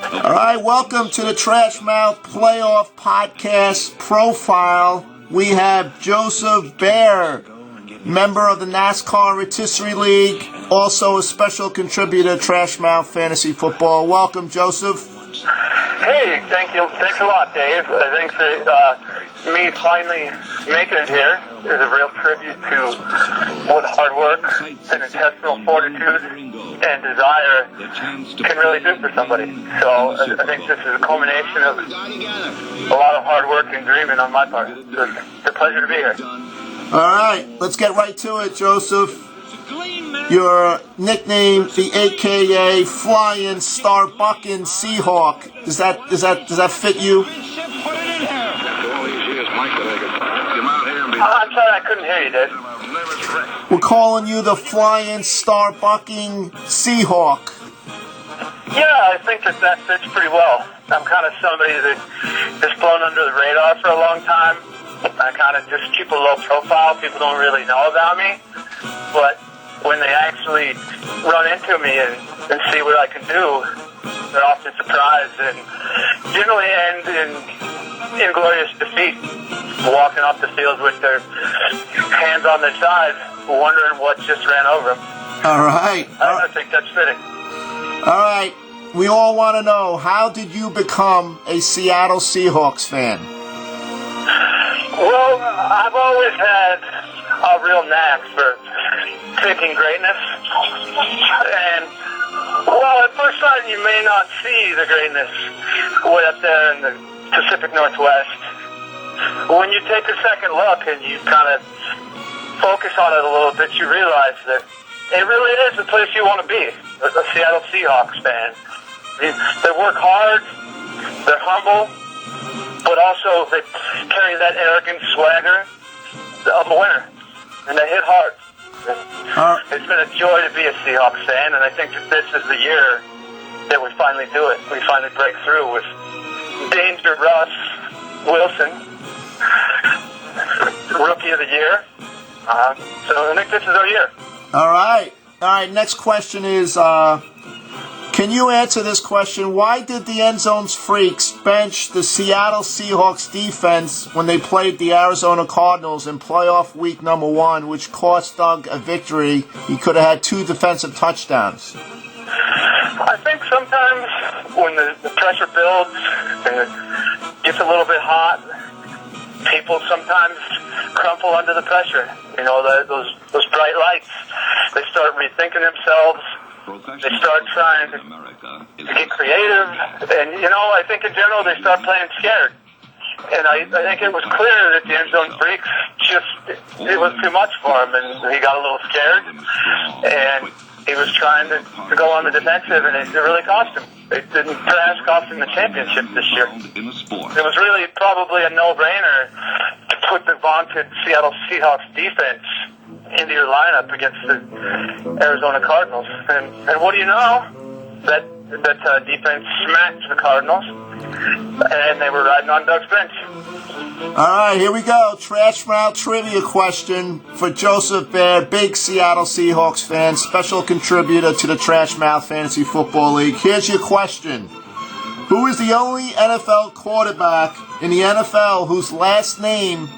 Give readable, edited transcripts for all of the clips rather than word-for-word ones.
All right, welcome to the Trash Mouth Playoff Podcast Profile. We have Joesph Baird, member of the NASCAR Rotisserie League, also a special contributor to Trash Mouth Fantasy Football. Welcome, Joesph. Hey, thank you. Thanks a lot, Dave. I think that me finally making it here is a real tribute to what hard work and intestinal fortitude and desire can really do for somebody. So I think this is a culmination of a lot of hard work and dreaming on my part. It's a pleasure to be here. All right, let's get right to it, Joesph. Your nickname, the AKA Flying Starbucking Seahawk. Does that fit you? I'm sorry, I couldn't hear you, Dave. We're calling you the Flying Starbucking Seahawk. Yeah, I think that fits pretty well. I'm kind of somebody that has flown under the radar for a long time. I kind of just keep a low profile. People don't really know about me. But when they actually run into me and see what I can do, they're often surprised and generally end in inglorious defeat, walking off the field with their hands on their sides, wondering what just ran over them. All right. I think that's fitting. All right. We all want to know, how did you become a Seattle Seahawks fan? Well, I've always had a real knack for picking greatness. And, well, at first sight, you may not see the greatness way up there in the Pacific Northwest. When you take a second look and you kind of focus on it a little bit, you realize that it really is the place you want to be, a Seattle Seahawks fan. They work hard, they're humble, but also they carry that arrogant swagger of a winner, and they hit hard. It's been a joy to be a Seahawks fan, and I think that this is the year that we finally do it. We finally break through with Danger Russ Wilson, Rookie of the Year. So I think this is our year. All right. Next question is, can you answer this question? Why did the End Zones Freaks bench the Seattle Seahawks defense when they played the Arizona Cardinals in playoff week number 1, which cost Doug a victory? He could have had 2 defensive touchdowns. I think sometimes when the pressure builds and it gets a little bit hot, people sometimes crumple under the pressure. You know, those bright lights, they start rethinking themselves. They start trying to get creative. And, you know, I think in general they start playing scared. And I think it was clear that the End Zone Freaks it was too much for him, and he got a little scared. And he was trying to go on the defensive, and it really cost him. It didn't perhaps cost him the championship this year. It was really probably a no-brainer to put the vaunted Seattle Seahawks defense into your lineup against the Arizona Cardinals. And what do you know? That defense smacked the Cardinals, and they were riding on Doug's bench. All right, here we go. Trash Mouth trivia question for Joesph Baird, big Seattle Seahawks fan, special contributor to the Trash Mouth Fantasy Football League. Here's your question. Who is the only NFL quarterback in the NFL whose last name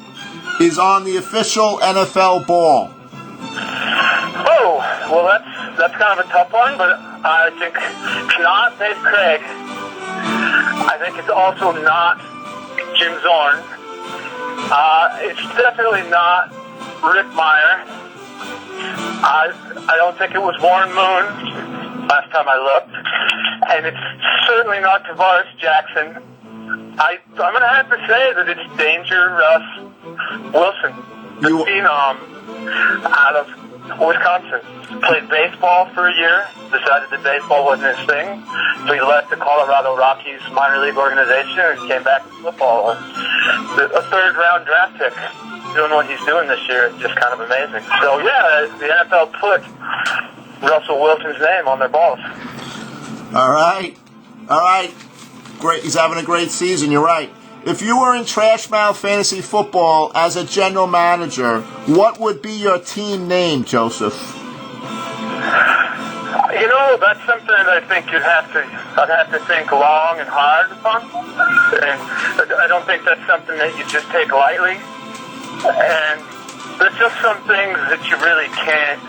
is on the official NFL ball? Oh, well, that's kind of a tough one, but I think it's not Dave Craig. I think it's also not Jim Zorn. It's definitely not Rick Meyer. I don't think it was Warren Moon last time I looked. And it's certainly not Tavares Jackson. I'm going to have to say that it's Danger Russ Wilson, the phenom out of Wisconsin. Played baseball for a year, decided that baseball wasn't his thing, so he left the Colorado Rockies minor league organization and came back to football. A third-round draft pick, doing what he's doing this year, is just kind of amazing. So, yeah, the NFL put Russell Wilson's name on their balls. All right. Great. He's having a great season, you're right. If you were in Trash Mouth Fantasy Football as a general manager, what would be your team name, Joesph? You You know, that's something that I think I'd have to think long and hard upon. And I don't think that's something that you just take lightly. And there's just some things that you really can't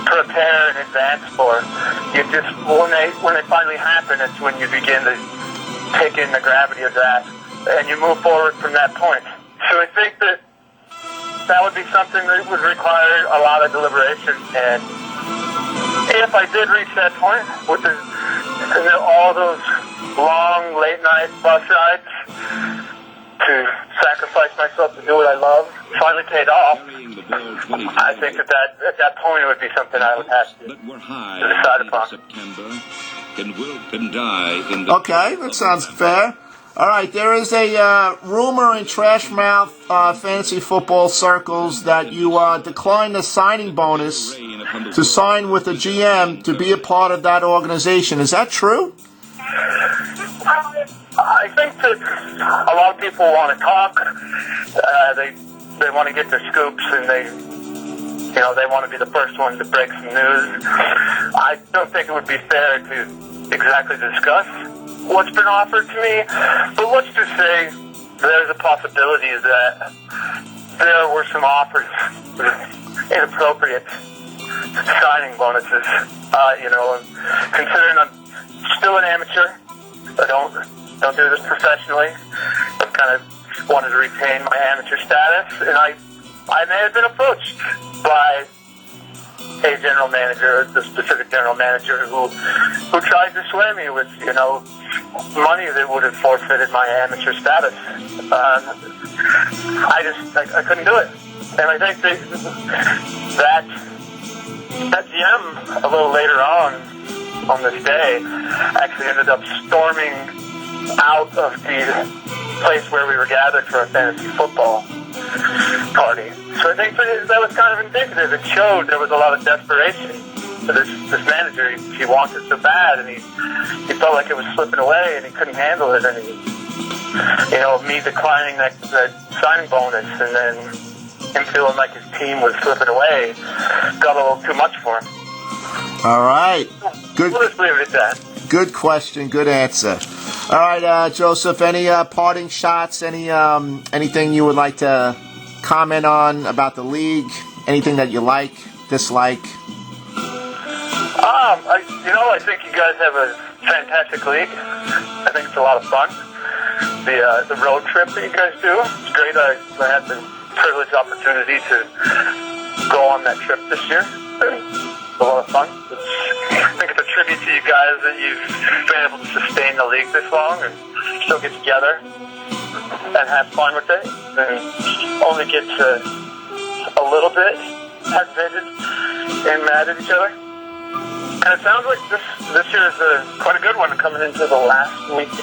prepare in advance for. You just, when they finally happen, it's when you begin to take in the gravity of that, and you move forward from that point. So I think that would be something that would require a lot of deliberation. And if I did reach that point, with all those long late-night bus rides to sacrifice myself to do what I love, finally paid off, I think at that point it would be something I would have to decide upon. Okay, that sounds fair. All right, there is a rumor in Trash Mouth fantasy football circles that you declined the signing bonus to sign with the GM to be a part of that organization. Is that true? I think that a lot of people want to talk. They want to get their scoops, and they want to be the first one to break some news. I don't think it would be fair to exactly discuss what's been offered to me, but let's just say there's a possibility that there were some offers with inappropriate signing bonuses. Considering I'm still an amateur, I don't do this professionally. I've kind of wanted to retain my amateur status, and I may have been approached by a general manager, the specific general manager who tried to sway me with, money that would have forfeited my amateur status. I couldn't do it. And I think that GM, a little later on this day, actually ended up storming out of the place where we were gathered for a fantasy football party. So I think that was kind of indicative. It showed there was a lot of desperation. This manager, he wanted so bad, and he felt like it was slipping away, and he couldn't handle it. And me declining that signing bonus, and then him feeling like his team was slipping away, got a little too much for him. All right. Good. We'll just leave it at that. Good question. Good answer. All right, Joesph, any parting shots? Anything you would like to comment on about the league? Anything that you like, dislike? I think you guys have a fantastic league. I think it's a lot of fun. The road trip that you guys do, it's great. I had the privileged opportunity to go on that trip this year. It's a lot of fun. I think it's a tribute to you guys that you've been able to sustain the league this long and still get together and have fun with it, and only get a little bit aggravated and mad at each other. And it sounds like this year is quite a good one coming into the last week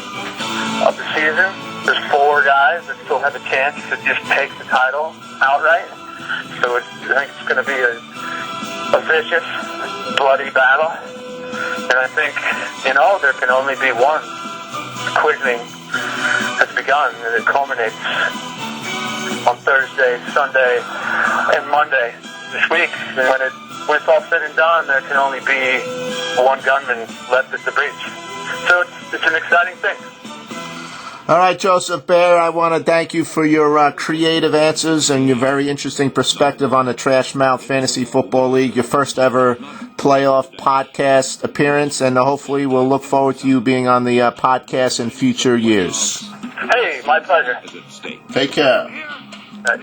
of the season. There's 4 guys that still have a chance to just take the title outright. So I think it's going to be a vicious, bloody battle. And I think, there can only be one. Quickening has begun, and it culminates on Thursday, Sunday, and Monday this week. And when it's all said and done, there can only be one gunman left at the breach. So it's an exciting thing. All right, Joesph Baird, I want to thank you for your creative answers and your very interesting perspective on the Trash Mouth Fantasy Football League, your first ever playoff podcast appearance, and hopefully we'll look forward to you being on the podcast in future years. Hey, my pleasure. Take care. Right.